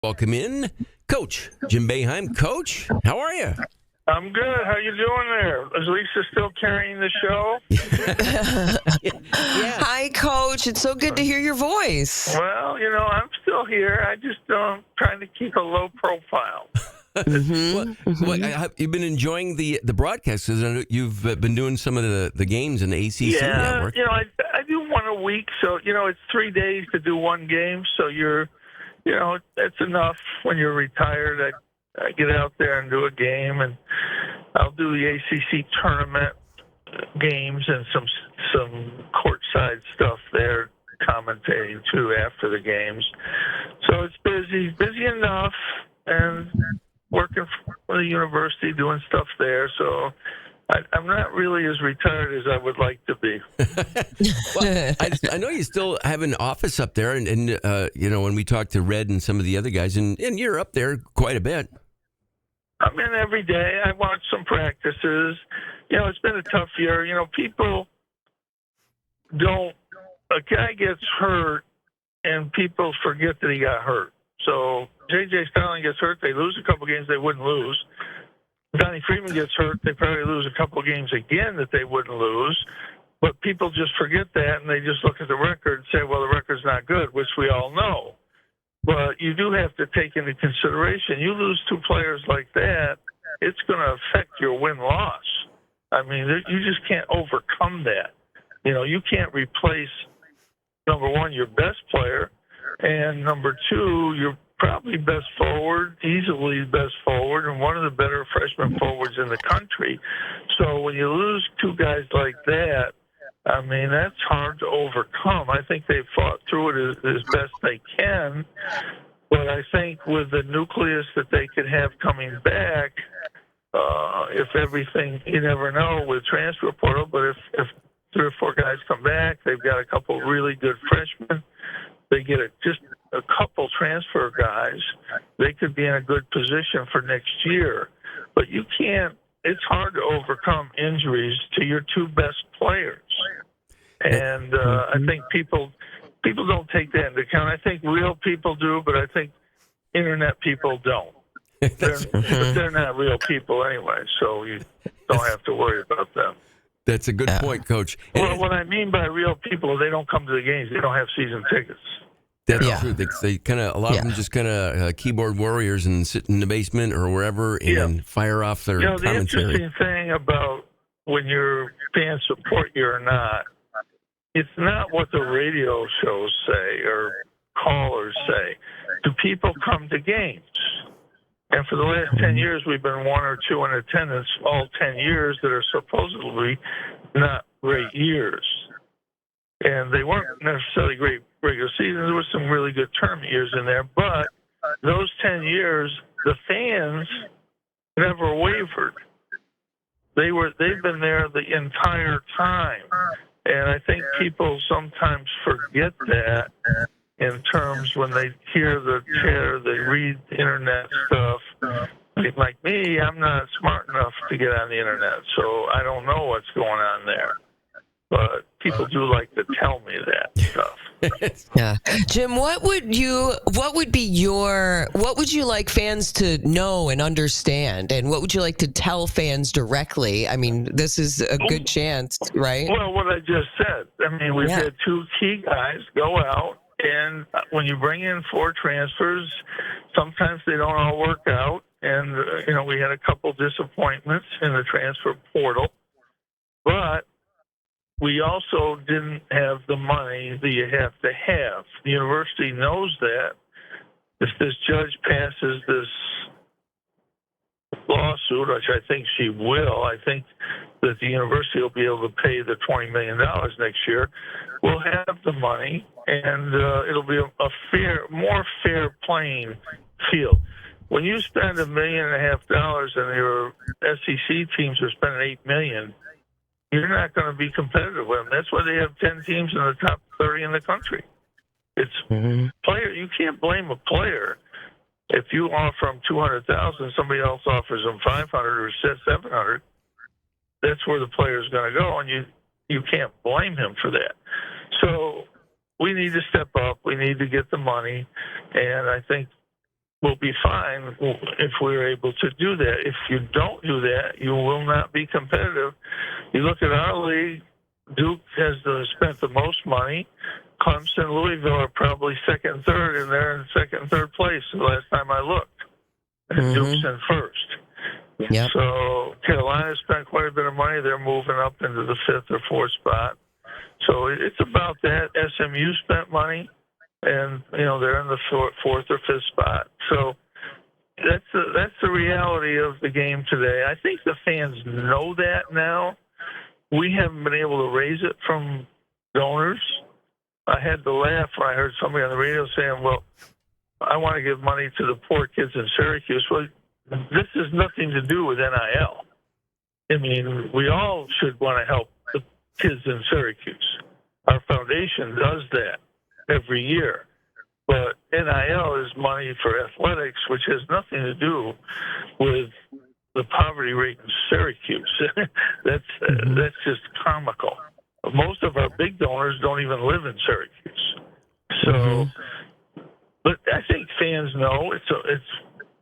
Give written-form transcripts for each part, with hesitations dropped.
Welcome in, Coach Jim Boeheim. Coach, how are you? I'm good. How you doing there? Is Lisa still carrying the show? Yes. Hi, Coach. It's so good to hear your voice. Well, I'm still here. I just trying to keep a low profile. You've been enjoying the broadcast because you've been doing some of the games in the ACC network. I do one a week, so it's 3 days to do one game. So that's enough when you're retired. I get out there and do a game, and I'll do the ACC tournament games and some courtside stuff there, commentating too after the games. So it's busy enough, and working for the university, doing stuff there. So I'm not really as retired as I would like to be. Well, I know you still have an office up there, and when we talk to Red and some of the other guys, and you're up there quite a bit. I'm in every day. I watch some practices. It's been a tough year. People don't. A guy gets hurt, and people forget that he got hurt. So J.J. Starling gets hurt. They lose a couple games they wouldn't lose. Donnie Freeman gets hurt. They probably lose a couple games again that they wouldn't lose. But people just forget that, and they just look at the record and say, well, the record's not good, which we all know. But you do have to take into consideration, you lose two players like that, it's going to affect your win-loss. I mean, you just can't overcome that. You can't replace, number one, your best player, and number two, your probably best forward, easily best forward, and one of the better freshman forwards in the country. So when you lose two guys like that, I mean, that's hard to overcome. I think they've fought through it as best they can. But I think with the nucleus that they could have coming back, if everything, you never know with transfer portal, but if 3 or 4 guys come back, they've got a couple really good freshmen, they get just a couple transfer guys, they could be in a good position for next year. But you can't, it's hard to overcome injuries to your two best players. And I think people don't take that into account. I think real people do, but I think internet people don't. They're not real people anyway, so you don't have to worry about them. That's a good point, Coach. Well, what I mean by real people, they don't come to the games. They don't have season tickets. That's true. They kind of, a lot of them just kind of keyboard warriors and sit in the basement or wherever and fire off their commentary. The interesting thing about when your fans support you or not, it's not what the radio shows say or callers say. Do people come to games? And for the last 10 years, we've been 1 or 2 in attendance, all 10 years that are supposedly not great years. And they weren't necessarily great regular seasons. There was some really good tournament years in there. But those 10 years, the fans never wavered. They've been there the entire time. And I think people sometimes forget that in terms when they hear the chatter, they read internet stuff. Like me, I'm not smart enough to get on the internet, so I don't know what's going on there. But people do like to tell me that stuff. Yeah, Jim, what would you like fans to know and understand, and what would you like to tell fans directly? I mean, this is a good chance, right? Well, what I just said. I mean, we've had 2 key guys go out, and when you bring in 4 transfers, sometimes they don't all work out. And we had a couple disappointments in the transfer portal, but we also didn't have the money that you have to have. The university knows that. If this judge passes this lawsuit, which I think she will, I think that the university will be able to pay the $20 million next year. We'll have the money, and it'll be a more fair playing field. When you spend $1.5 million and your SEC teams are spending $8 million, you're not going to be competitive with them. That's why they have 10 teams in the top 30 in the country. It's player. You can't blame a player if you offer them $200,000, somebody else offers them $500 or $700. That's where the player's going to go, and you can't blame him for that. So we need to step up. We need to get the money, and I think will be fine if we're able to do that. If you don't do that, you will not be competitive. You look at our league, Duke has spent the most money. Clemson, Louisville are probably second and third, and they're in second and third place the last time I looked. And Duke's in first. Yep. So Carolina spent quite a bit of money. They're moving up into the fifth or fourth spot. So it's about that. SMU spent money, and they're in the fourth or fifth spot. So that's the reality of the game today. I think the fans know that now. We haven't been able to raise it from donors. I had to laugh when I heard somebody on the radio saying, well, I want to give money to the poor kids in Syracuse. Well, this has nothing to do with NIL. I mean, we all should want to help the kids in Syracuse. Our foundation does that every year. But NIL is money for athletics, which has nothing to do with the poverty rate in Syracuse. That's just comical. Most of our big donors don't even live in Syracuse. So, but I think fans know it's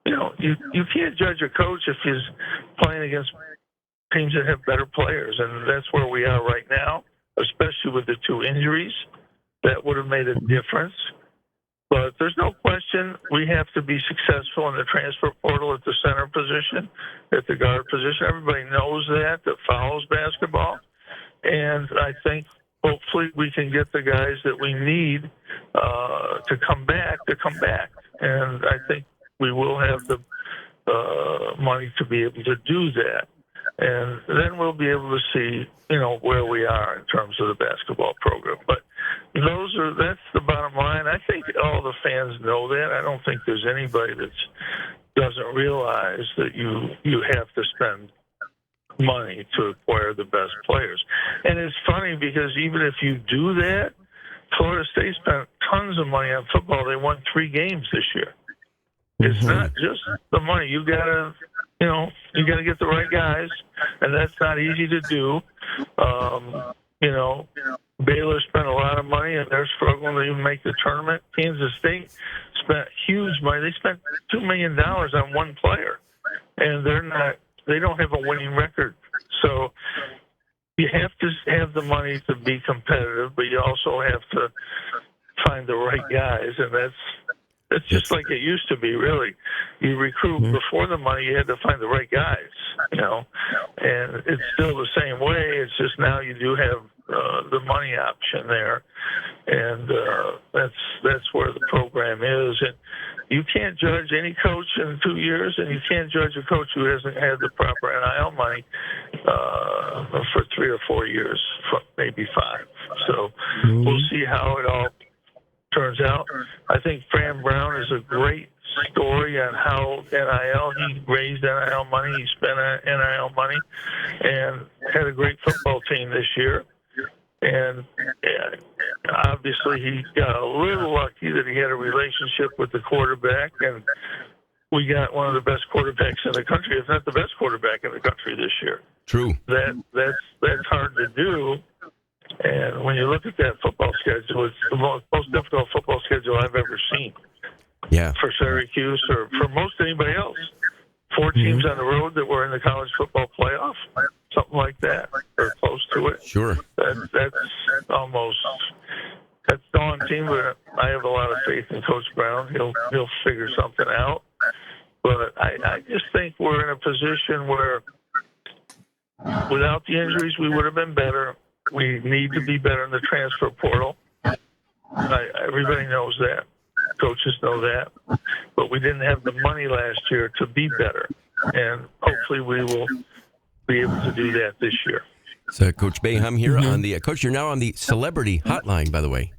you can't judge a coach if he's playing against teams that have better players, and that's where we are right now, especially with the two injuries. That would have made a difference. But there's no question we have to be successful in the transfer portal at the center position, at the guard position. Everybody knows that follows basketball. And I think hopefully we can get the guys that we need to come back. And I think we will have the money to be able to do that. And then we'll be able to see, where we are in terms of the basketball program. But that's the bottom line. I think all the fans know that. I don't think there's anybody that doesn't realize that you have to spend money to acquire the best players. And it's funny because even if you do that, Florida State spent tons of money on football. They won 3 games this year. It's not just the money. You gotta get the right guys, and that's not easy to do. Baylor spent a lot of money, and they're struggling to even make the tournament. Kansas State spent huge money. They spent $2 million on one player, and they don't have a winning record. So you have to have the money to be competitive, but you also have to find the right guys, and it's just like it used to be, really. You recruit before the money, you had to find the right guys, and it's still the same way. It's just now you do have the money option there, and that's where the program is. And you can't judge any coach in 2 years, and you can't judge a coach who hasn't had the proper NIL money for 3 or 4 years, maybe 5. So we'll see how it all turns out. I think Fran Brown is a great story on how he raised NIL money, he spent NIL money, and had a great football team this year. And obviously he got a little lucky that he had a relationship with the quarterback, and we got one of the best quarterbacks in the country, if not the best quarterback in the country this year. True. That's hard to do. And when you look at that football schedule, it's the most difficult football schedule I've ever seen. Yeah. For Syracuse or for most anybody else. 4 teams on the road that were in the college football playoff, something like that, or close to it. Sure. That's daunting, but I have a lot of faith in Coach Brown. He'll figure something out. But I just think we're in a position where without the injuries, we would have been better. We need to be better in the transfer portal. Everybody knows that. Coaches know that. But we didn't have the money last year to be better. And hopefully we will be able to do that this year. So Coach Boeheim here on the... Coach, you're now on the celebrity hotline, by the way.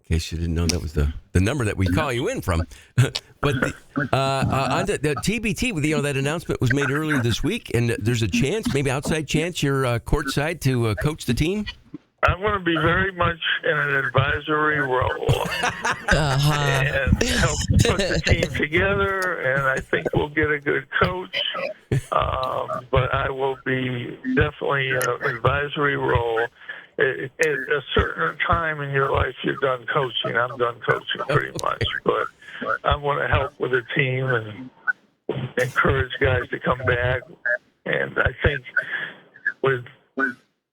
In case you didn't know, that was the number that we call you in from. But on the TBT, that announcement was made earlier this week, and there's a chance, maybe outside chance, you're courtside to coach the team? I'm going to be very much in an advisory role and help put the team together, and I think we'll get a good coach. But I will be definitely in an advisory role. At a certain time in your life, you're done coaching. I'm done coaching pretty much. But I want to help with the team and encourage guys to come back. And I think with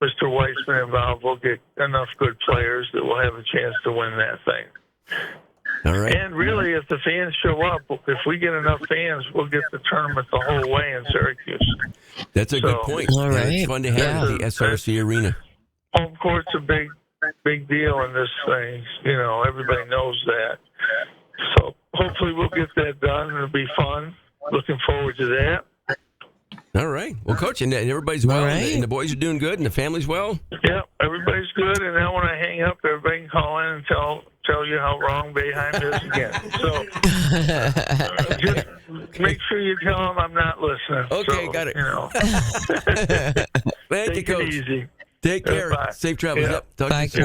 Mr. Weissman involved, we'll get enough good players that we'll have a chance to win that thing. All right. And really, if the fans show up, if we get enough fans, we'll get the tournament the whole way in Syracuse. That's a good point. All right. It's fun to have at the SRC Arena. Home court's a big deal in this thing. You know, everybody knows that. So hopefully we'll get that done. It'll be fun. Looking forward to that. All right. Well, Coach, and everybody's well, All right. and the boys are doing good, and the family's well? Yeah, everybody's good. And now when I hang up, everybody can call in and tell you how wrong Boeheim is again. So just make sure you tell them I'm not listening. Okay, so, got it. You know, Thank you, take it Coach. easy. Take care. Bye. Safe travels. Yeah. Yep. Talk to Bye, you soon. Coach.